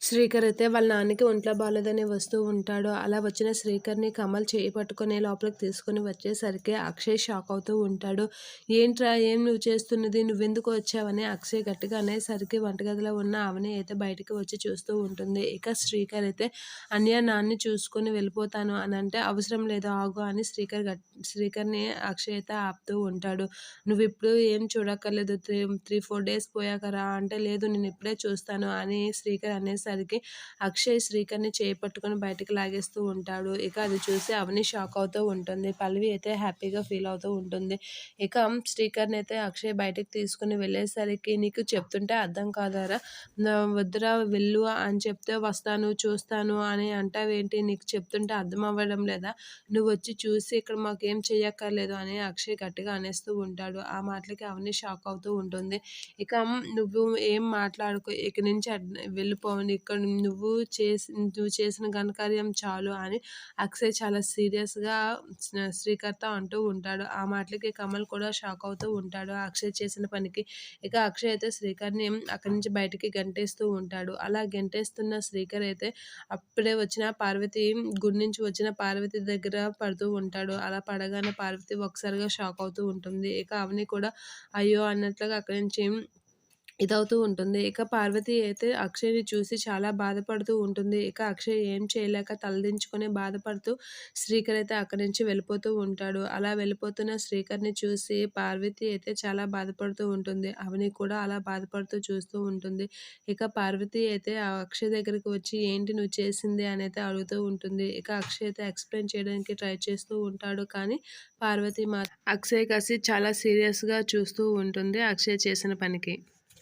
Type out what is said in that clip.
శ్రీకర్ అయితే వాళ్ళ నాన్నకి ఒంట్లో బాలేదని వస్తూ ఉంటాడు. అలా వచ్చిన శ్రీకర్‌ని కమల్ చెయ్యి పట్టుకొని లోపలికి తీసుకొని వచ్చేసరికి అక్షయ్ షాక్ అవుతూ ఉంటాడు. "ఏంట్రా ఏం నువ్వు చేస్తున్నది? నువ్వెందుకు వచ్చావని?" అక్షయ్ గట్టిగా అనేసరికి వంటగదిలో ఉన్న అవని అయితే బయటికి వచ్చి చూస్తూ ఉంటుంది. ఇక శ్రీకర్ అయితే "అన్నయ్య నాన్నని చూసుకొని వెళ్ళిపోతాను" అనంటే "అవసరం లేదు ఆగు" అని శ్రీకర్‌ని అక్షయ్ అయితే ఆపుతూ ఉంటాడు. "నువ్విప్పుడు ఏం చూడక్కర్లేదు. 4 డేస్ పోయాక రా" అంటే "లేదు నేనిప్పుడే చూస్తాను" అని శ్రీకర్ అనేసరికి అక్షయ్ శ్రీకర్‌ని చేయి పట్టుకొని బయటికి లాగేస్తూ ఉంటాడు. ఇక అది చూసి అవని షాక్ అవుతూ ఉంటుంది. పల్లవి అయితే హ్యాపీగా ఫీల్ అవుతూ ఉంటుంది. ఇక శ్రీకర్‌ని అయితే అక్షయ్ బయటికి తీసుకొని వెళ్ళేసరికి "నీకు చెప్తుంటే అర్థం కాదారా? వద్దురా వెళ్ళు అని చెప్తే వస్తాను, చూస్తాను అని అంటావేంటి? నీకు చెప్తుంటే అర్థం అవ్వడం లేదా? నువ్వొచ్చి చూసి ఇక్కడ మాకేం చెయ్యక్కర్లేదు" అని అక్షయ్ గట్టిగా అనేస్తూ ఉంటాడు. ఆ మాటలకి అవని షాక్ అవుతూ ఉంటుంది. ఇక "నువ్వు ఏం మాట్లాడకు. ఇక నుంచి వెళ్ళిపో. ఇక్కడ నువ్వు చేసిన ఘనకార్యం చాలు" అని అక్షయ్ చాలా సీరియస్‌గా శ్రీకర్‌తో అంటూ ఉంటాడు. ఆ మాటలకి కమల్ కూడా షాక్ అవుతూ ఉంటాడు అక్షయ్ చేసిన పనికి. ఇక అక్షయ్ అయితే శ్రీకర్‌ని అక్కడి నుంచి బయటికి గంటేస్తూ ఉంటాడు. అలా గెంటేస్తున్న శ్రీకర్ అయితే అప్పుడే వచ్చిన పార్వతి గుడి నుంచి వచ్చిన పార్వతి దగ్గర పడుతూ ఉంటాడు. అలా పడగానే పార్వతి ఒక్కసారిగా షాక్ అవుతూ ఉంటుంది. ఇక అవని కూడా అయ్యో! అన్నట్లుగా అక్కడి నుంచి ఇదవుతూ ఉంటుంది. ఇక పార్వతి అయితే అక్షయ్‌ని చూసి చాలా బాధపడుతూ ఉంటుంది. ఇక అక్షయ్ ఏం చేయలేక తలదించుకొని బాధపడుతూ శ్రీకర్ అయితే అక్కడి నుంచి వెళ్ళిపోతూ ఉంటాడు. అలా వెళ్ళిపోతున్న శ్రీకర్‌ని చూసి పార్వతి అయితే చాలా బాధపడుతూ ఉంటుంది. అవని కూడా అలా బాధపడుతూ చూస్తూ ఉంటుంది. ఇక పార్వతి అయితే ఆ అక్షయ్ దగ్గరికి వచ్చి ఏంటి నువ్వు చేసింది అనైతే అడుగుతూ ఉంటుంది. ఇక అక్షయ్ అయితే ఎక్స్‌ప్లెయిన్ చేయడానికి ట్రై చేస్తూ ఉంటాడు. కానీ పార్వతి అక్షయ్ కాసి చాలా సీరియస్‌గా చూస్తూ ఉంటుంది అక్షయ్ చేసిన పనికి.